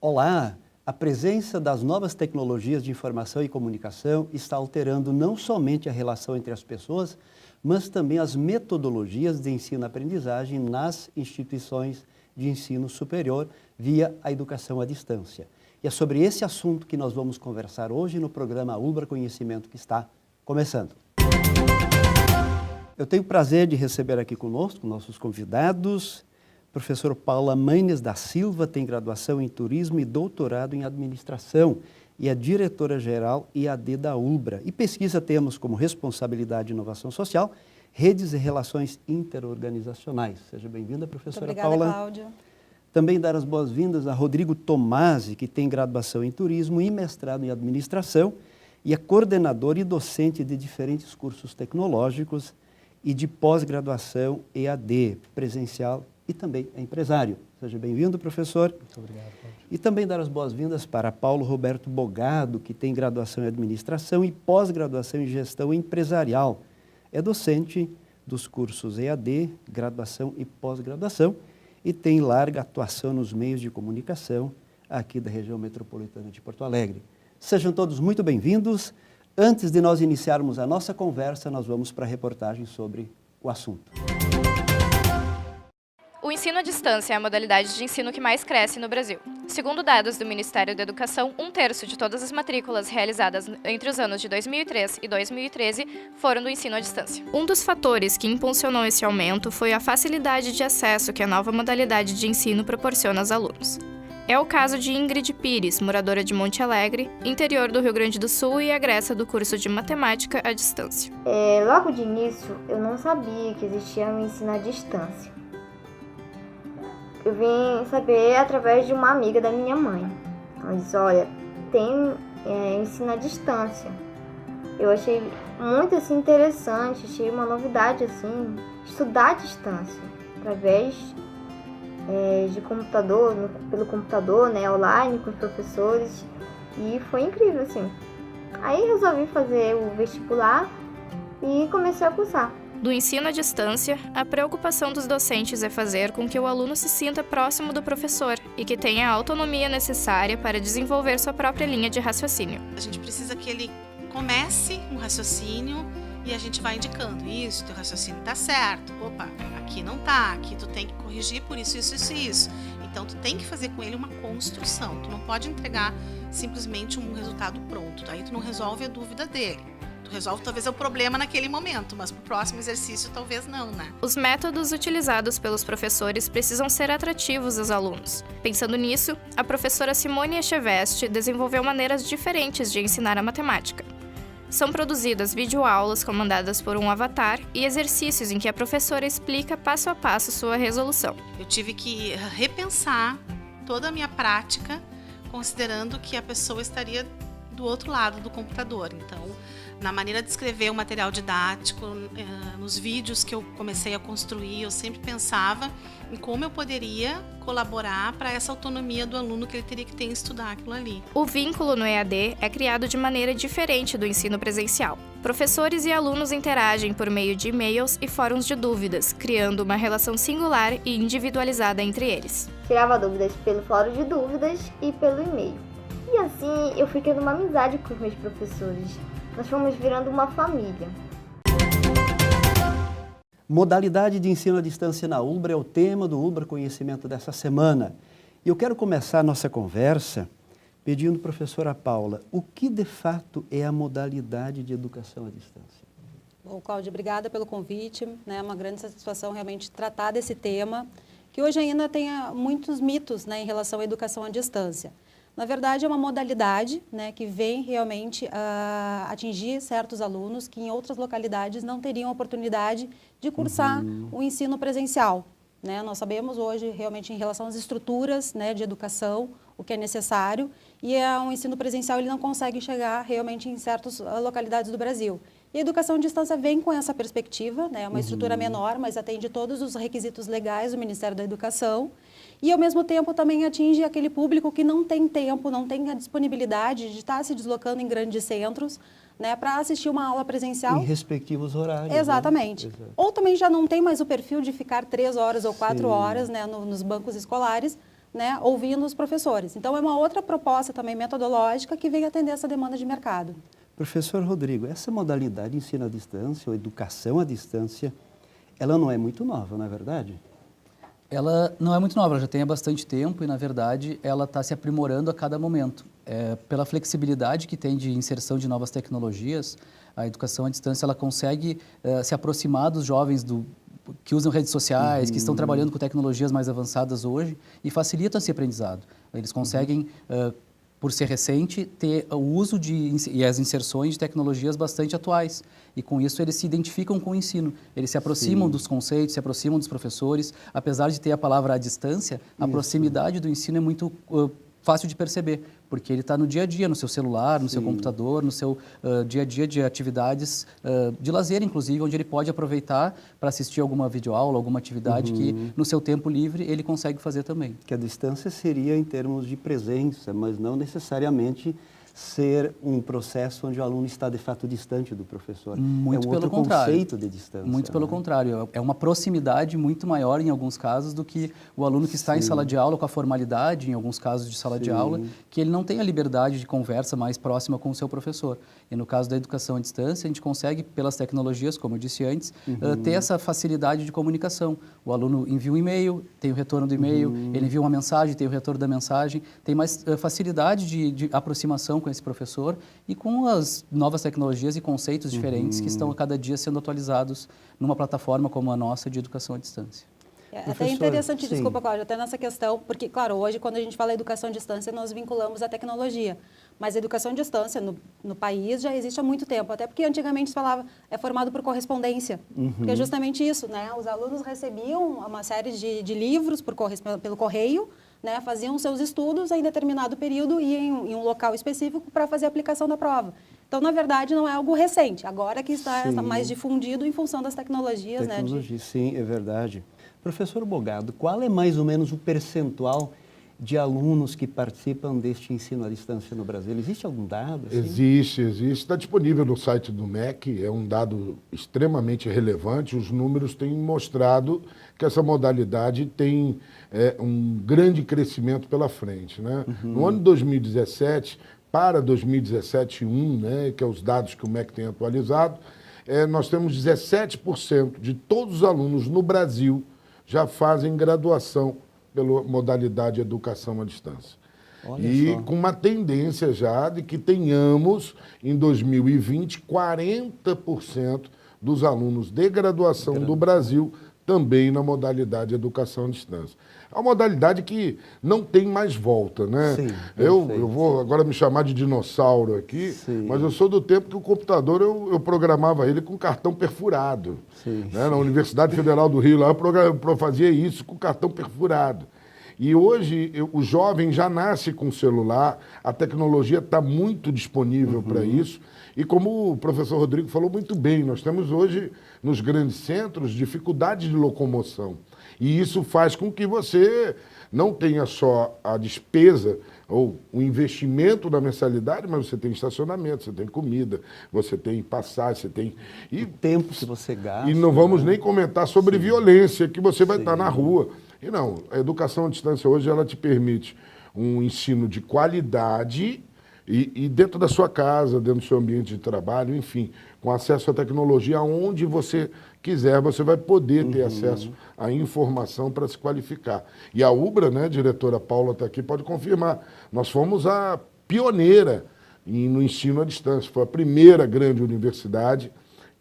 Olá! A presença das novas tecnologias de informação e comunicação está alterando não somente a relação entre as pessoas, mas também as metodologias de ensino-aprendizagem nas instituições de ensino superior via a educação à distância. E é sobre esse assunto que nós vamos conversar hoje no programa Ulbra Conhecimento, que está começando. Eu tenho o prazer de receber aqui conosco nossos convidados. Professor Paula Manes da Silva tem graduação em Turismo e doutorado em Administração e é diretora-geral EAD da Ulbra. E pesquisa temas como responsabilidade e inovação social, redes e relações interorganizacionais. Seja bem-vinda, professora Muito obrigada, Paula. Cláudia. Também dar as boas-vindas a Rodrigo Tomasi, que tem graduação em Turismo e mestrado em Administração e é coordenador e docente de diferentes cursos tecnológicos e de pós-graduação EAD, presencial e também é empresário. Seja bem-vindo, professor. Muito obrigado, Cláudio. E também dar as boas-vindas para Paulo Roberto Bogado, que tem graduação em Administração e pós-graduação em Gestão Empresarial. É docente dos cursos EAD, graduação e pós-graduação e tem larga atuação nos meios de comunicação aqui da região metropolitana de Porto Alegre. Sejam todos muito bem-vindos. Antes de nós iniciarmos a nossa conversa, nós vamos para a reportagem sobre o assunto. O ensino à distância é a modalidade de ensino que mais cresce no Brasil. Segundo dados do Ministério da Educação, 1/3 de todas as matrículas realizadas entre os anos de 2003 e 2013 foram do ensino à distância. Um dos fatores que impulsionou esse aumento foi a facilidade de acesso que a nova modalidade de ensino proporciona aos alunos. É o caso de Ingrid Pires, moradora de Monte Alegre, interior do Rio Grande do Sul e egressa do curso de Matemática à Distância. Logo de início, eu não sabia que existia um ensino à distância. Eu vim saber através de uma amiga da minha mãe. Ela disse, olha, tem ensino à distância. Eu achei muito assim, interessante, achei uma novidade assim, estudar à distância, através de computador, pelo computador, né, online, com os professores. E foi incrível, assim. Aí resolvi fazer o vestibular e comecei a cursar. Do ensino à distância, a preocupação dos docentes é fazer com que o aluno se sinta próximo do professor e que tenha a autonomia necessária para desenvolver sua própria linha de raciocínio. A gente precisa que ele comece um raciocínio e a gente vai indicando, isso, teu raciocínio tá certo, opa, aqui não tá, aqui tu tem que corrigir por isso, isso, isso e isso. Então tu tem que fazer com ele uma construção, tu não pode entregar simplesmente um resultado pronto, aí tu não resolve a dúvida dele. Tu resolve talvez o problema naquele momento, mas para o próximo exercício talvez não, né? Os métodos utilizados pelos professores precisam ser atrativos aos alunos. Pensando nisso, a professora Simone Echeveste desenvolveu maneiras diferentes de ensinar a matemática. São produzidas videoaulas comandadas por um avatar e exercícios em que a professora explica passo a passo sua resolução. Eu tive que repensar toda a minha prática, considerando que a pessoa estaria do outro lado do computador. Então, na maneira de escrever o material didático, nos vídeos que eu comecei a construir, eu sempre pensava em como eu poderia colaborar para essa autonomia do aluno que ele teria que ter em estudar aquilo ali. O vínculo no EAD é criado de maneira diferente do ensino presencial. Professores e alunos interagem por meio de e-mails e fóruns de dúvidas, criando uma relação singular e individualizada entre eles. Tirava dúvidas pelo fórum de dúvidas e pelo e-mail. E assim eu fui criando uma amizade com os meus professores. Nós fomos virando uma família. Modalidade de ensino à distância na Ulbra é o tema do Ulbra Conhecimento dessa semana. E eu quero começar a nossa conversa pedindo, professora Paula, o que de fato é a modalidade de educação à distância? Bom, Cláudia, obrigada pelo convite. É uma grande satisfação realmente tratar desse tema, que hoje ainda tem muitos mitos, né, em relação à educação à distância. Na verdade, é uma modalidade, né, que vem realmente a atingir certos alunos que em outras localidades não teriam oportunidade de cursar o ensino presencial. Né? Nós sabemos hoje realmente em relação às estruturas, né, de educação, o que é necessário, e o ensino presencial ele não consegue chegar realmente em certas localidades do Brasil. E a educação à distância vem com essa perspectiva, né, uma estrutura menor, mas atende todos os requisitos legais do Ministério da Educação, e ao mesmo tempo também atinge aquele público que não tem tempo, não tem a disponibilidade de estar se deslocando em grandes centros, né, para assistir uma aula presencial. Em respectivos horários. Exatamente. Né? Exato. Ou também já não tem mais o perfil de ficar 3 horas ou 4 horas, né, nos bancos escolares, né, ouvindo os professores. Então, é uma outra proposta também metodológica que vem atender essa demanda de mercado. Professor Rodrigo, essa modalidade de ensino à distância, ou educação à distância, ela não é muito nova, não é verdade? Ela não é muito nova, ela já tem há bastante tempo e, na verdade, ela está se aprimorando a cada momento. Pela flexibilidade que tem de inserção de novas tecnologias, a educação à distância ela consegue se aproximar dos jovens que usam redes sociais, que estão trabalhando com tecnologias mais avançadas hoje e facilita esse aprendizado. Eles conseguem, por ser recente, ter o uso e as inserções de tecnologias bastante atuais. E com isso eles se identificam com o ensino, eles se aproximam dos conceitos, se aproximam dos professores. Apesar de ter a palavra à distância, a proximidade do ensino é muito fácil de perceber, porque ele está no dia a dia, no seu celular, no seu computador, no seu dia a dia de atividades de lazer, inclusive, onde ele pode aproveitar para assistir alguma videoaula, alguma atividade que no seu tempo livre ele consegue fazer também. Que a distância seria em termos de presença, mas não necessariamente ser um processo onde o aluno está de fato distante do professor. Muito é um pelo outro contrário. conceito de distância. Muito pelo contrário. É uma proximidade muito maior em alguns casos do que o aluno que está em sala de aula com a formalidade, em alguns casos de sala de aula, que ele não tem a liberdade de conversa mais próxima com o seu professor. E no caso da educação à distância, a gente consegue, pelas tecnologias, como eu disse antes, ter essa facilidade de comunicação. O aluno envia um e-mail, tem o retorno do e-mail, ele envia uma mensagem, tem o retorno da mensagem, tem mais facilidade de aproximação com esse professor e com as novas tecnologias e conceitos diferentes que estão a cada dia sendo atualizados numa plataforma como a nossa de educação à distância. É até interessante, desculpa, Cláudia, até nessa questão, porque, claro, hoje, quando a gente fala educação à distância, nós vinculamos a tecnologia. Mas a educação à distância no país já existe há muito tempo, até porque antigamente se falava, é formado por correspondência, que é justamente isso, né? Os alunos recebiam uma série de livros pelo correio, né? Faziam seus estudos em determinado período e em um local específico para fazer a aplicação da prova. Então, na verdade, não é algo recente, agora que está mais difundido em função das tecnologias. Tecnologia, sim, é verdade. Professor Bogado, qual é mais ou menos o percentual de alunos que participam deste ensino à distância no Brasil? Existe algum dado? Assim? Existe. Está disponível no site do MEC, é um dado extremamente relevante. Os números têm mostrado que essa modalidade tem um grande crescimento pela frente, né? No ano de 2017, para 2017-1, né, que é os dados que o MEC tem atualizado, nós temos 17% de todos os alunos no Brasil já fazem graduação pela modalidade educação à distância. Olha só. Com uma tendência já de que tenhamos, em 2020, 40% dos alunos de graduação do Brasil também na modalidade educação à distância. É uma modalidade que não tem mais volta, né? Sim, eu vou agora me chamar de dinossauro aqui, mas eu sou do tempo que o computador eu programava ele com cartão perfurado. Né? Na Universidade Federal do Rio, lá eu fazia isso com cartão perfurado. E hoje o jovem já nasce com celular, a tecnologia está muito disponível para isso. E como o professor Rodrigo falou muito bem, nós temos hoje, nos grandes centros, dificuldade de locomoção. E isso faz com que você não tenha só a despesa ou o investimento da mensalidade, mas você tem estacionamento, você tem comida, você tem passagem, você tem... E tempo que você gasta. E não vamos nem comentar sobre violência, que você vai estar na rua. E não, a educação à distância hoje ela te permite um ensino de qualidade e dentro da sua casa, dentro do seu ambiente de trabalho, enfim, com acesso à tecnologia, onde você quiser, você vai poder ter acesso à informação para se qualificar. E a UBRA, né, a diretora Paula está aqui, pode confirmar, nós fomos a pioneira no ensino à distância, foi a primeira grande universidade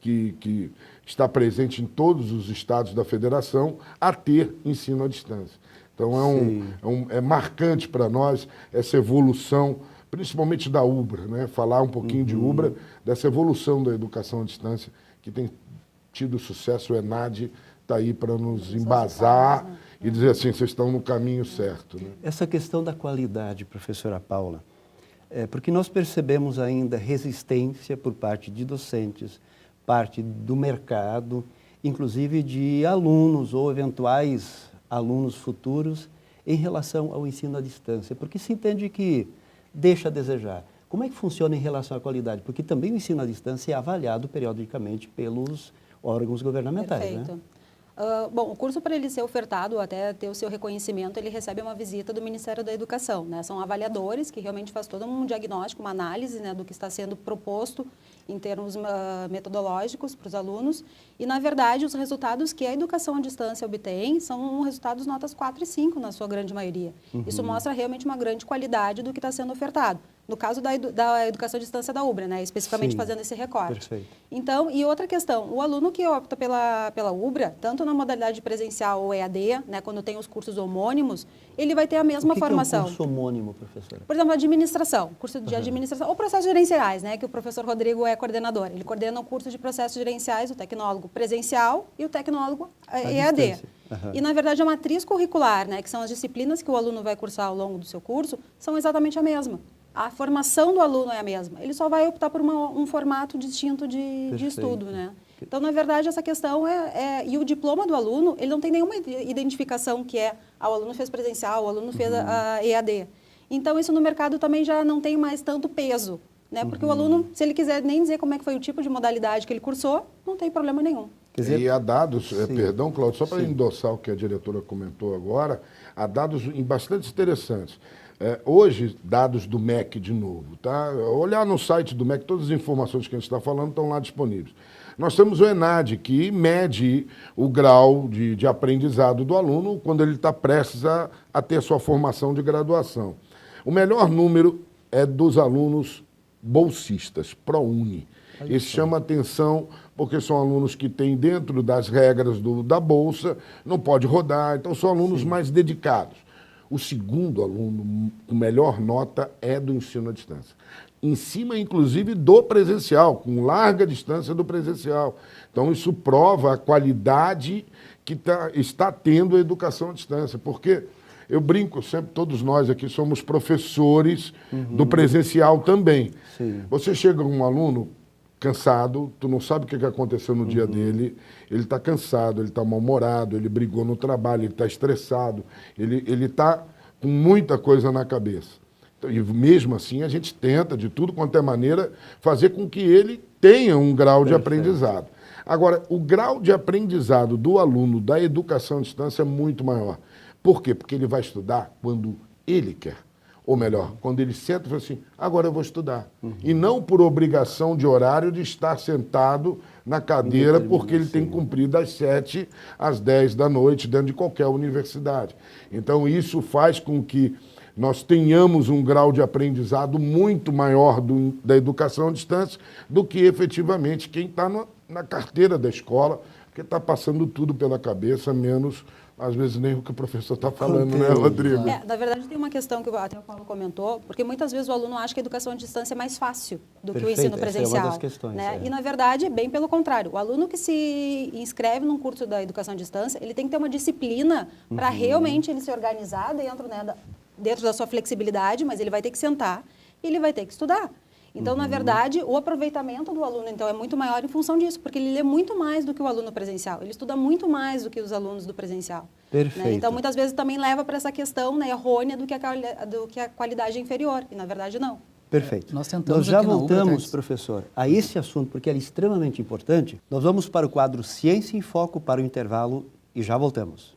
que está presente em todos os estados da federação a ter ensino à distância. Então é marcante para nós essa evolução, principalmente da UBRA, né? Falar um pouquinho de UBRA, dessa evolução da educação à distância, que tem tido sucesso. O ENAD está aí para nos embasar e dizer assim, vocês estão no caminho certo. Né? Essa questão da qualidade, professora Paula, porque nós percebemos ainda resistência por parte de docentes, parte do mercado, inclusive de alunos ou eventuais alunos futuros em relação ao ensino à distância, porque se entende que deixa a desejar. Como é que funciona em relação à qualidade? Porque também o ensino à distância é avaliado periodicamente pelos órgãos governamentais. Perfeito. Né? Bom, o curso, para ele ser ofertado, até ter o seu reconhecimento, ele recebe uma visita do Ministério da Educação, né? São avaliadores que realmente faz todo um diagnóstico, uma análise, né, do que está sendo proposto em termos metodológicos para os alunos. E, na verdade, os resultados que a educação à distância obtém são resultados notas 4 e 5, na sua grande maioria. Isso mostra realmente uma grande qualidade do que está sendo ofertado. No caso da educação à distância da UBRA, né, especificamente Sim, fazendo esse recorte. perfeito. Então, e outra questão, o aluno que opta pela UBRA, tanto na modalidade presencial ou EAD, né, quando tem os cursos homônimos, ele vai ter a mesma formação. O que é um curso homônimo, professora? Por exemplo, administração, curso de administração, ou processos gerenciais, né, que o professor Rodrigo é coordenador. Ele coordena o curso de processos gerenciais, o tecnólogo presencial e o tecnólogo EAD. distância. E, na verdade, a matriz curricular, né, que são as disciplinas que o aluno vai cursar ao longo do seu curso, são exatamente a mesma. A formação do aluno é a mesma. Ele só vai optar por um formato distinto de estudo, né? Então, na verdade, essa questão e o diploma do aluno, ele não tem nenhuma identificação que o aluno fez presencial, o aluno fez a EAD. Então, isso no mercado também já não tem mais tanto peso, né? Porque o aluno, se ele quiser nem dizer como é que foi o tipo de modalidade que ele cursou, não tem problema nenhum. Quer dizer, e há dados, perdão, Cláudio, só para endossar o que a diretora comentou agora, há dados bastante interessantes. Hoje, dados do MEC de novo, tá? Olhar no site do MEC, todas as informações que a gente está falando estão lá disponíveis. Nós temos o ENAD, que mede o grau de aprendizado do aluno quando ele está prestes a ter sua formação de graduação. O melhor número é dos alunos bolsistas, ProUni. Esse chama atenção porque são alunos que têm dentro das regras da Bolsa, não pode rodar, então são alunos mais dedicados. O segundo aluno com melhor nota é do ensino à distância. Em cima, inclusive, do presencial, com larga distância do presencial. Então, isso prova a qualidade que está tendo a educação à distância. Porque eu brinco sempre, todos nós aqui somos professores do presencial também. Sim. Você chega com um aluno cansado, tu não sabe o que aconteceu no dia dele, ele está cansado, ele está mal-humorado, ele brigou no trabalho, ele está estressado, ele está com muita coisa na cabeça. Então, e mesmo assim a gente tenta, de tudo quanto é maneira, fazer com que ele tenha um grau de aprendizado. Agora, o grau de aprendizado do aluno da educação à distância é muito maior. Por quê? Porque ele vai estudar quando ele quer. Ou melhor, quando ele senta e fala assim, agora eu vou estudar. E não por obrigação de horário de estar sentado na cadeira porque ele tem que cumprir das 7 às 10 da noite dentro de qualquer universidade. Então isso faz com que nós tenhamos um grau de aprendizado muito maior da educação à distância do que efetivamente quem está na carteira da escola, porque está passando tudo pela cabeça, menos às vezes nem o que o professor está falando, né, Rodrigo? Na verdade, tem uma questão que até o Paulo comentou, porque muitas vezes o aluno acha que a educação à distância é mais fácil do que o ensino presencial. Essa é uma das questões. Né? E, na verdade, bem pelo contrário. O aluno que se inscreve num curso da educação à distância, ele tem que ter uma disciplina para realmente ele se organizar dentro da sua flexibilidade, mas ele vai ter que sentar e ele vai ter que estudar. Então, na verdade, o aproveitamento do aluno, então, é muito maior em função disso, porque ele lê muito mais do que o aluno presencial, ele estuda muito mais do que os alunos do presencial. Perfeito. Né? Então, muitas vezes também leva para essa questão, né, errônea do que a qualidade é inferior, e na verdade não. Perfeito. Nós tentamos Nós já aqui na UBRA, voltamos, professor, a esse assunto, porque ele é extremamente importante. Nós vamos para o quadro Ciência em Foco para o intervalo e já voltamos.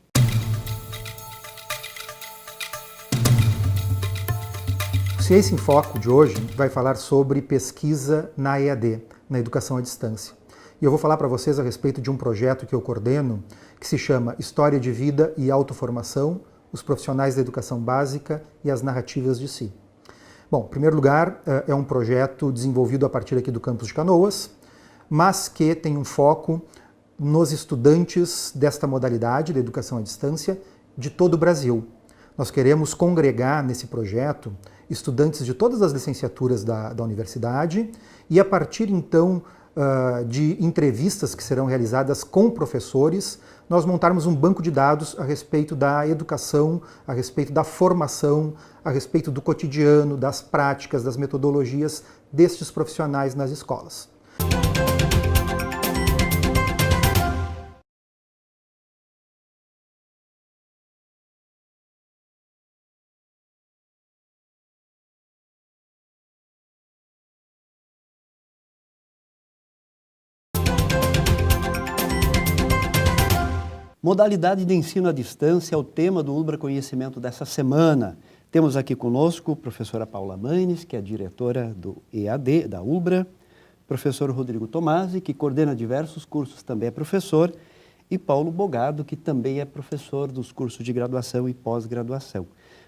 O Ciência em Foco de hoje vai falar sobre pesquisa na EAD, na educação à distância. E eu vou falar para vocês a respeito de um projeto que eu coordeno, que se chama História de Vida e Autoformação, os profissionais da educação básica e as narrativas de si. Bom, em primeiro lugar, é um projeto desenvolvido a partir aqui do campus de Canoas, mas que tem um foco nos estudantes desta modalidade da educação à distância de todo o Brasil. Nós queremos congregar nesse projeto estudantes de todas as licenciaturas da universidade e, a partir então de entrevistas que serão realizadas com professores, nós montarmos um banco de dados a respeito da educação, a respeito da formação, a respeito do cotidiano, das práticas, das metodologias destes profissionais nas escolas. Modalidade de ensino à distância é o tema do Ulbra Conhecimento dessa semana. Temos aqui conosco a professora Paula Manes, que é diretora do EAD, da Ulbra, professor Rodrigo Tomasi, que coordena diversos cursos, também é professor, e Paulo Bogado, que também é professor dos cursos de graduação e pós-graduação.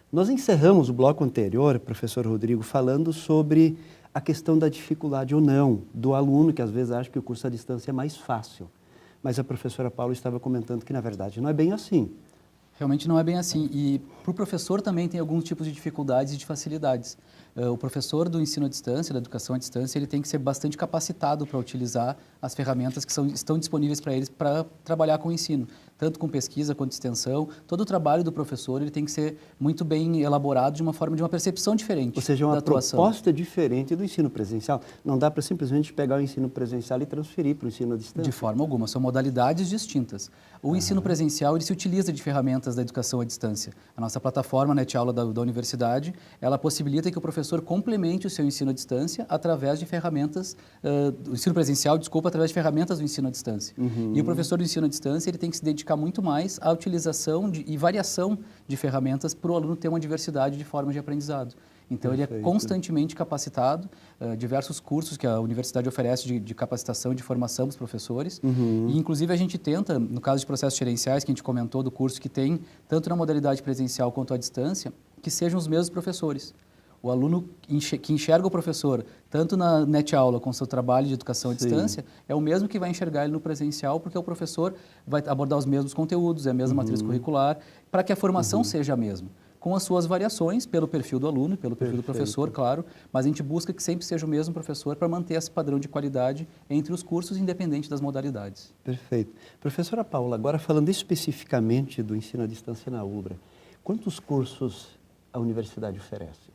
Nós encerramos o bloco anterior, professor Rodrigo, falando sobre a questão da dificuldade ou não do aluno, que às vezes acha que o curso à distância é mais fácil. Mas a professora Paula estava comentando que, na verdade, não é bem assim. Realmente não é bem assim. E para o professor também tem alguns tipos de dificuldades e de facilidades. O professor do ensino à distância, da educação à distância, ele tem que ser bastante capacitado para utilizar as ferramentas que estão disponíveis para eles para trabalhar com o ensino, tanto com pesquisa quanto extensão. Todo o trabalho do professor ele tem que ser muito bem elaborado de uma percepção diferente. Ou seja, uma atuação. Proposta diferente do ensino presencial. Não dá para simplesmente pegar o ensino presencial e transferir para o ensino à distância. De forma alguma, são modalidades distintas. O ensino presencial ele se utiliza de ferramentas da educação à distância. A nossa plataforma NetAula da universidade, ela possibilita que o professor complemente o seu ensino à distância através de ferramentas, o ensino presencial, através de ferramentas do ensino à distância. E o professor do ensino à distância ele tem que se dedicar muito mais à utilização e variação de ferramentas para o aluno ter uma diversidade de formas de aprendizado. Então, ele é constantemente capacitado, diversos cursos que a universidade oferece de capacitação e de formação dos professores. E, inclusive, a gente tenta, no caso de processos gerenciais, que a gente comentou do curso que tem, tanto na modalidade presencial quanto à distância, que sejam os mesmos professores. O aluno que enxerga o professor, tanto na NetAula com o seu trabalho de educação à distância, é o mesmo que vai enxergar ele no presencial, porque o professor vai abordar os mesmos conteúdos, é a mesma matriz curricular, para que a formação seja a mesma, com as suas variações pelo perfil do aluno, pelo perfil do professor, claro, mas a gente busca que sempre seja o mesmo professor para manter esse padrão de qualidade entre os cursos, independente das modalidades. Perfeito. Professora Paula, agora falando especificamente do ensino à distância na Ulbra, quantos cursos a universidade oferece?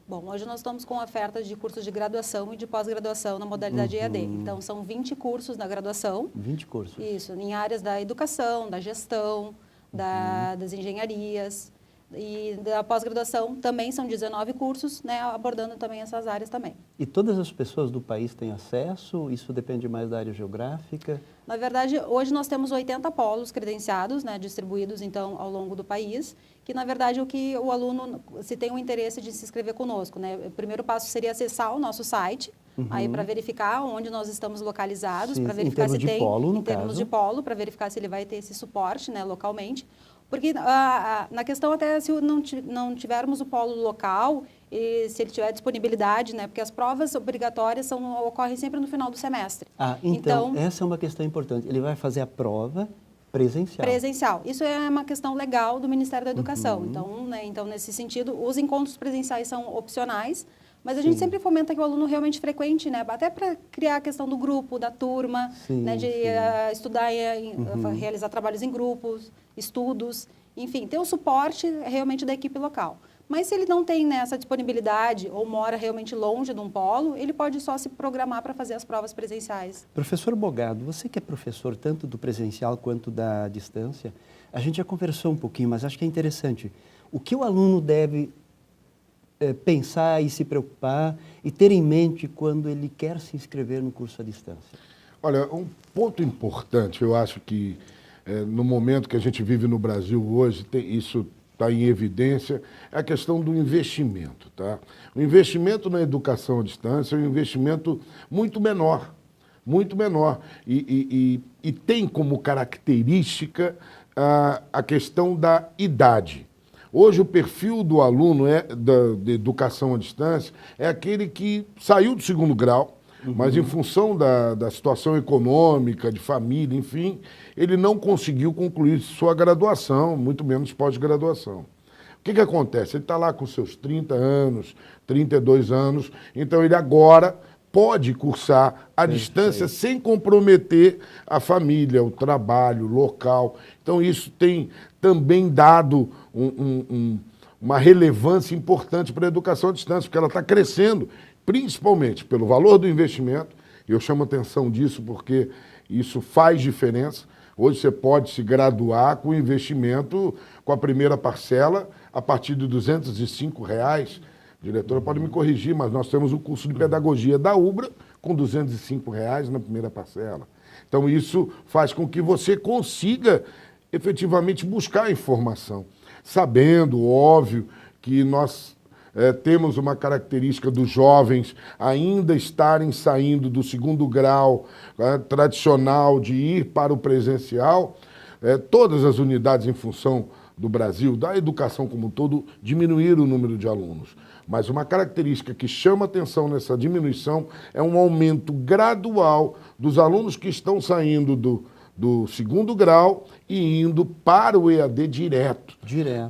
Bom, hoje nós estamos com ofertas de cursos de graduação e de pós-graduação na modalidade EAD. Então, são 20 cursos na graduação. 20 cursos. Isso, em áreas da educação, da gestão, das engenharias. E da pós-graduação também são 19 cursos, né, abordando também essas áreas também. E todas as pessoas do país têm acesso? Isso depende mais da área geográfica? Na verdade, hoje nós temos 80 polos credenciados, né, distribuídos então ao longo do país, que na verdade o aluno, se tem o interesse de se inscrever conosco, né, o primeiro passo seria acessar o nosso site, aí para verificar onde nós estamos localizados, para verificar se tem, em termos de polo, para verificar se ele vai ter esse suporte, né, localmente. Porque na questão até se não tivermos o polo local e se ele tiver disponibilidade, né? Porque as provas obrigatórias ocorrem sempre no final do semestre. Então, essa é uma questão importante. Ele vai fazer a prova presencial. Presencial. Isso é uma questão legal do Ministério da Educação. Então, né, nesse sentido, os encontros presenciais são opcionais, mas a gente sempre fomenta que o aluno realmente frequente, né? Até para criar a questão do grupo, da turma, né? De estudar, realizar trabalhos em grupos, estudos, enfim, ter o suporte realmente da equipe local. Mas se ele não tem, né, essa disponibilidade ou mora realmente longe de um polo, ele pode só se programar para fazer as provas presenciais. Professor Bogado, você que é professor tanto do presencial quanto da distância, a gente já conversou um pouquinho, mas acho que é interessante. O que o aluno deve pensar e se preocupar e ter em mente quando ele quer se inscrever no curso à distância? Olha, um ponto importante, eu acho que no momento que a gente vive no Brasil hoje, isso está em evidência, é a questão do investimento. Tá? O investimento na educação à distância é um investimento muito menor, e tem como característica a questão da idade. Hoje, o perfil do aluno de educação à distância é aquele que saiu do segundo grau, mas em função da situação econômica, de família, enfim, ele não conseguiu concluir sua graduação, muito menos pós-graduação. O que acontece? Ele está lá com seus 30 anos, 32 anos, então ele agora pode cursar à distância sem comprometer a família, o trabalho, o local. Então, isso tem também dado uma relevância importante para a educação à distância, porque ela está crescendo, principalmente pelo valor do investimento, e eu chamo atenção disso porque isso faz diferença. Hoje você pode se graduar com investimento, com a primeira parcela, a partir de R$ 205. Diretora pode me corrigir, mas nós temos o curso de pedagogia da Ulbra com R$ 205 na primeira parcela. Então, isso faz com que você consiga efetivamente buscar a informação, sabendo, óbvio, que nós temos uma característica dos jovens ainda estarem saindo do segundo grau tradicional de ir para o presencial. Todas as unidades em função do Brasil, da educação como um todo, diminuíram o número de alunos. Mas uma característica que chama atenção nessa diminuição é um aumento gradual dos alunos que estão saindo do segundo grau e indo para o EAD direto.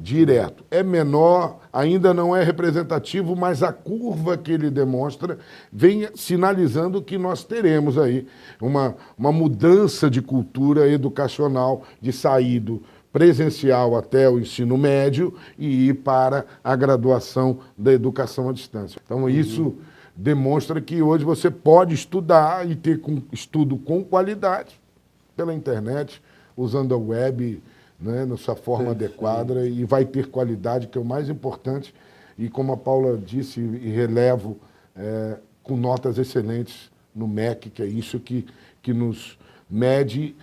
Direto. É menor, ainda não é representativo, mas a curva que ele demonstra vem sinalizando que nós teremos aí uma mudança de cultura educacional, de sair do presencial até o ensino médio e ir para a graduação da educação à distância. Então, isso demonstra que hoje você pode estudar e ter estudo com qualidade pela internet, usando a web, né, na sua forma adequada, e vai ter qualidade, que é o mais importante, e como a Paula disse, e relevo, com notas excelentes no MEC, que é isso que nos mede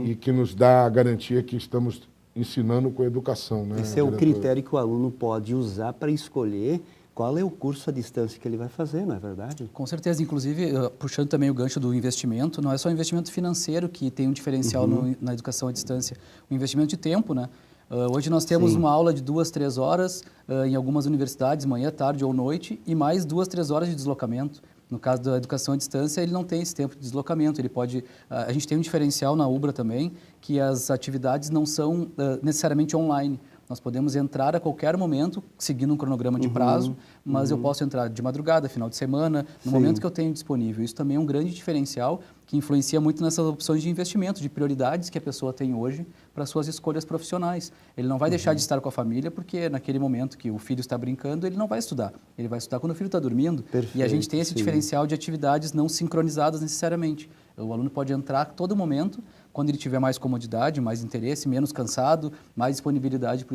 e que nos dá a garantia que estamos ensinando com a educação. Né, esse é o critério que o aluno pode usar para escolher qual é o curso à distância que ele vai fazer, não é verdade? Com certeza, inclusive, puxando também o gancho do investimento, não é só o investimento financeiro que tem um diferencial na educação à distância, o investimento de tempo, né? Hoje nós temos uma aula de 2, 3 horas em algumas universidades, manhã, tarde ou noite, e mais 2, 3 horas de deslocamento. No caso da educação à distância, ele não tem esse tempo de deslocamento, ele pode... A gente tem um diferencial na UBRA também, que as atividades não são necessariamente online. Nós podemos entrar a qualquer momento, seguindo um cronograma de prazo, mas eu posso entrar de madrugada, final de semana, no momento que eu tenho disponível. Isso também é um grande diferencial que influencia muito nessas opções de investimento, de prioridades que a pessoa tem hoje para suas escolhas profissionais. Ele não vai deixar de estar com a família porque naquele momento que o filho está brincando, ele não vai estudar. Ele vai estudar quando o filho está dormindo. E a gente tem esse diferencial de atividades não sincronizadas necessariamente. O aluno pode entrar a todo momento, quando ele tiver mais comodidade, mais interesse, menos cansado, mais disponibilidade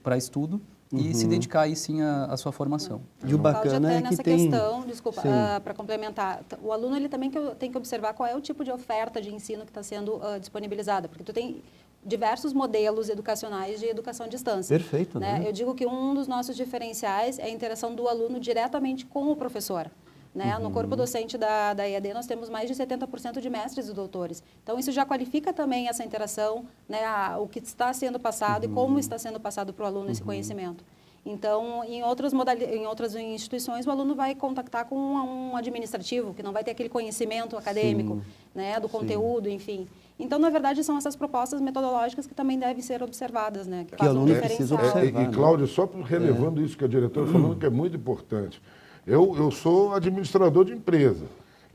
para estudo e se dedicar aí sim à sua formação. E o bacana é que nessa tem... questão, desculpa, para complementar, o aluno ele também tem que observar qual é o tipo de oferta de ensino que está sendo disponibilizada, porque tu tem diversos modelos educacionais de educação à distância. Perfeito, né? Eu digo que um dos nossos diferenciais é a interação do aluno diretamente com o professor. Né? No corpo docente da EAD, nós temos mais de 70% de mestres e doutores. Então, isso já qualifica também essa interação, né? O que está sendo passado e como está sendo passado para o aluno esse conhecimento. Então, em outras instituições, o aluno vai contactar com um administrativo, que não vai ter aquele conhecimento acadêmico, né? Do conteúdo, enfim. Então, na verdade, são essas propostas metodológicas que também devem ser observadas, né? Que o aluno precisa observar. E, Cláudio, só relevando isso que a diretora falou, que é muito importante. Eu sou administrador de empresa.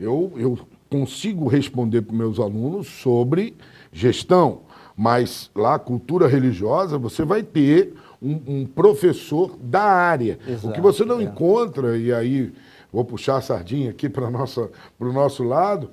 Eu consigo responder para os meus alunos sobre gestão, mas lá, cultura religiosa, você vai ter um professor da área. Exato, o que você não encontra, e aí vou puxar a sardinha aqui para o nosso lado,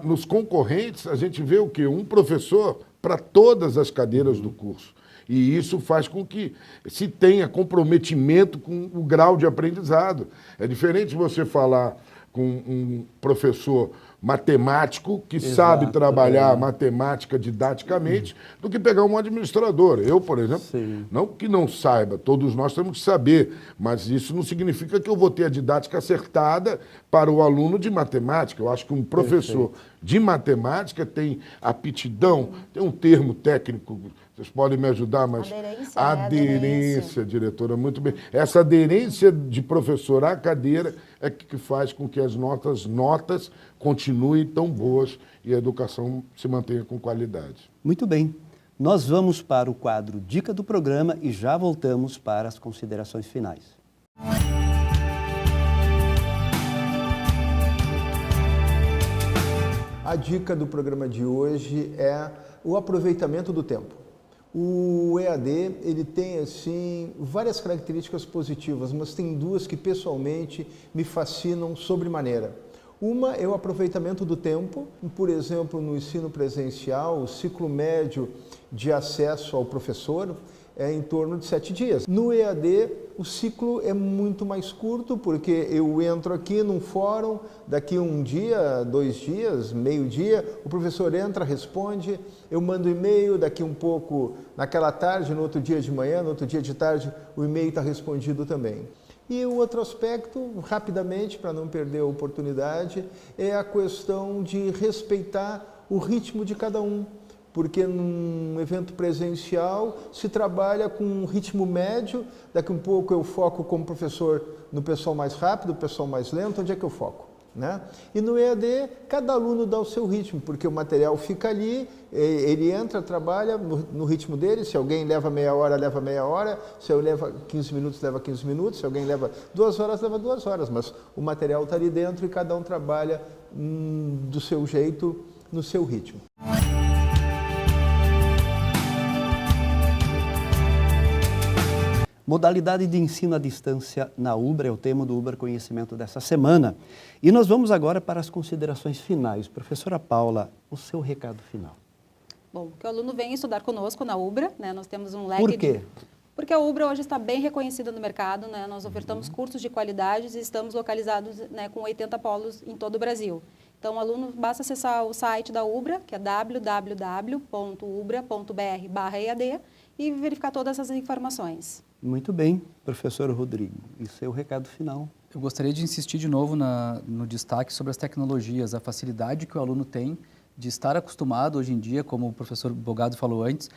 nos concorrentes a gente vê o quê? Um professor para todas as cadeiras do curso. E isso faz com que se tenha comprometimento com o grau de aprendizado. É diferente você falar com um professor matemático que sabe trabalhar matemática didaticamente do que pegar um administrador. Eu, por exemplo, não que não saiba, todos nós temos que saber, mas isso não significa que eu vou ter a didática acertada para o aluno de matemática. Eu acho que um professor de matemática tem aptidão, tem um termo técnico, vocês podem me ajudar, mas... Aderência, diretora, muito bem. Essa aderência de professor à cadeira é que faz com que as notas continuem tão boas e a educação se mantenha com qualidade. Muito bem. Nós vamos para o quadro Dica do Programa e já voltamos para as considerações finais. A dica do programa de hoje é o aproveitamento do tempo. O EAD, ele tem, assim, várias características positivas, mas tem duas que, pessoalmente, me fascinam sobremaneira. Uma é o aproveitamento do tempo, por exemplo, no ensino presencial, o ciclo médio de acesso ao professor é em torno de 7 dias. No EAD, o ciclo é muito mais curto, porque eu entro aqui num fórum, daqui um dia, 2 dias, meio-dia, o professor entra, responde, eu mando e-mail, daqui um pouco, naquela tarde, no outro dia de manhã, no outro dia de tarde, o e-mail está respondido também. E o outro aspecto, rapidamente, para não perder a oportunidade, é a questão de respeitar o ritmo de cada um. Porque num evento presencial se trabalha com um ritmo médio, daqui um pouco eu foco como professor no pessoal mais rápido, pessoal mais lento, onde é que eu foco? Né? E no EAD, cada aluno dá o seu ritmo, porque o material fica ali, ele entra, trabalha no ritmo dele, se alguém leva meia hora, leva meia hora, se eu levo 15 minutos, leva 15 minutos, se alguém leva 2 horas, leva 2 horas, mas o material está ali dentro e cada um trabalha do seu jeito, no seu ritmo. Modalidade de ensino à distância na Ubra é o tema do Ubra Conhecimento dessa semana. E nós vamos agora para as considerações finais. Professora Paula, o seu recado final. Bom, que o aluno venha estudar conosco na Ubra, né? Nós temos um leque Por quê? Porque a Ubra hoje está bem reconhecida no mercado, né? Nós ofertamos cursos de qualidade e estamos localizados, né, com 80 polos em todo o Brasil. Então, o aluno basta acessar o site da Ubra, que é www.ubra.br/EAD, e verificar todas essas informações. Muito bem, professor Rodrigo. E seu recado final? Eu gostaria de insistir de novo no destaque sobre as tecnologias, a facilidade que o aluno tem de estar acostumado hoje em dia, como o professor Bogado falou antes,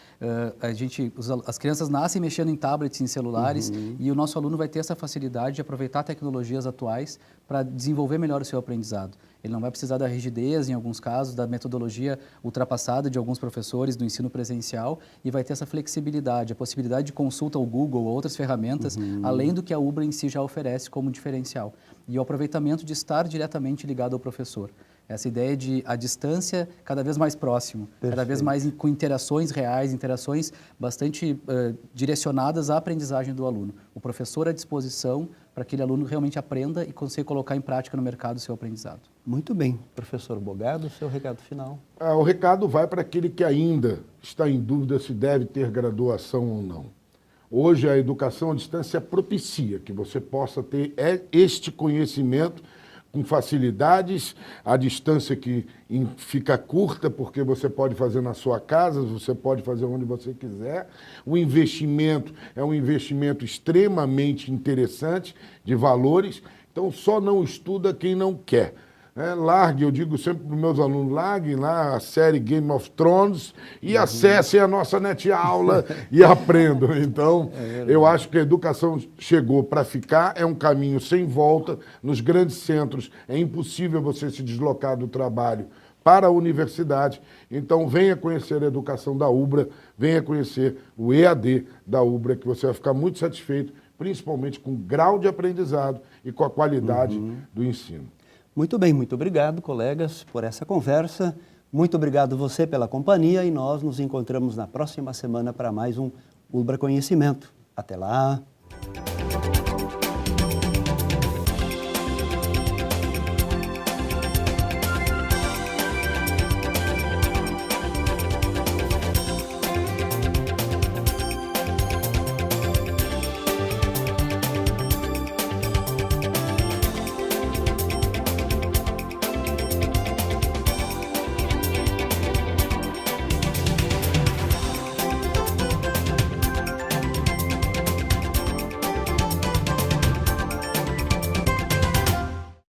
as crianças nascem mexendo em tablets, em celulares, e o nosso aluno vai ter essa facilidade de aproveitar tecnologias atuais para desenvolver melhor o seu aprendizado. Ele não vai precisar da rigidez, em alguns casos, da metodologia ultrapassada de alguns professores do ensino presencial, e vai ter essa flexibilidade, a possibilidade de consulta ao Google ou outras ferramentas, além do que a Ubra em si já oferece como diferencial. E o aproveitamento de estar diretamente ligado ao professor. Essa ideia de a distância cada vez mais próximo, cada vez mais com interações reais, interações bastante direcionadas à aprendizagem do aluno. O professor à disposição para que aquele aluno realmente aprenda e consiga colocar em prática no mercado o seu aprendizado. Muito bem. Professor Bogado, seu recado final. O recado vai para aquele que ainda está em dúvida se deve ter graduação ou não. Hoje a educação à distância propicia que você possa ter este conhecimento com facilidades, a distância que fica curta, porque você pode fazer na sua casa, você pode fazer onde você quiser. O investimento é um investimento extremamente interessante, de valores, então só não estuda quem não quer. Largue, eu digo sempre para os meus alunos, larguem lá a série Game of Thrones e acessem a nossa net aula e aprendam. Então, eu acho que a educação chegou para ficar, é um caminho sem volta. Nos grandes centros é impossível você se deslocar do trabalho para a universidade. Então, venha conhecer a educação da Ubra, venha conhecer o EAD da Ubra, que você vai ficar muito satisfeito, principalmente com o grau de aprendizado e com a qualidade do ensino. Muito bem, muito obrigado, colegas, por essa conversa. Muito obrigado você pela companhia e nós nos encontramos na próxima semana para mais um Ubra Conhecimento. Até lá!